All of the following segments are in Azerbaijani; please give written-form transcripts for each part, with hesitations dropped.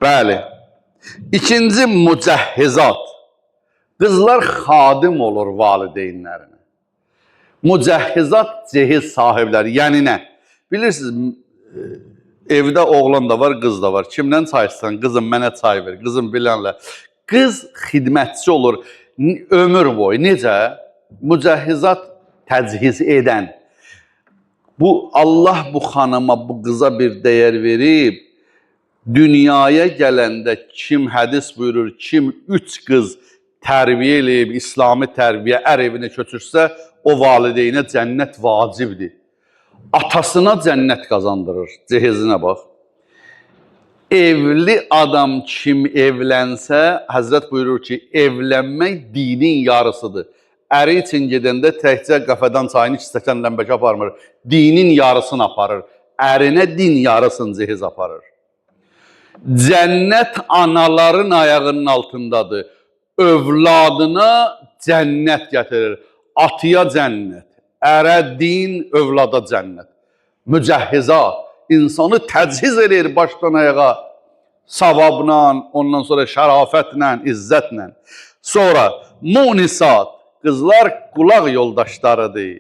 Bəli. İkinci mücəhhizat. Qızlar xadim olur valideynlərinə. Mücəhhizat cehiz sahibləri. Yəni nə? Bilirsiniz, evdə oğlan da var, qız da var. Kimdən çay istəyirsən? Qızım mənə çay ver. Qızım bilənlə. Qız xidmətçi olur ömür boyu. Necə? Mücəhhizat təchiz edən. Bu Allah bu xanıma, bu qıza bir dəyər verib, dünyaya gələndə kim hədis buyurur, kim 3 qız tərbiyə eləyib, İslami tərbiyə ər evinə köçürsə, o valideynə cənnət vacibdir. Atasına cənnət qazandırır, cehizinə bax. Evli adam kim evlənsə, Həzrət buyurur ki, evlənmək dinin yarısıdır. Əri üçün gedəndə təkcə qəfədən çayını 2 stəkan ləmbək aparmır, dinin yarısını aparır. Ərinə din yarısını cehiz aparır. Cənnət anaların ayağının altındadır. Övladına cənnət gətirir. Atıya cənnət, ərə din, övlada cənnət. Mücəhhizat, insanı təchiz edir başdan ayağa. Savabla, ondan sonra şərafətlə, izzətlə. Sonra munisat, qızlar qulaq yoldaşlarıdır.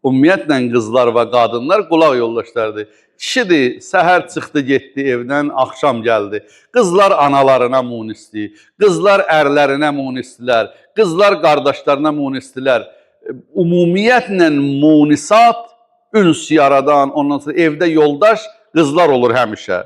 Ümumiyyətlə qızlar və qadınlar qulaq yoldaşlarıdır. Kişidir, səhər çıxdı, getdi evdən, axşam gəldi. Qızlar analarına munisdir, qızlar ərlərinə munisdilər, qızlar qardaşlarına munisdilər. Ümumiyyətlə munisat, üns yaradan, ondan sonra evdə yoldaş qızlar olur həmişə.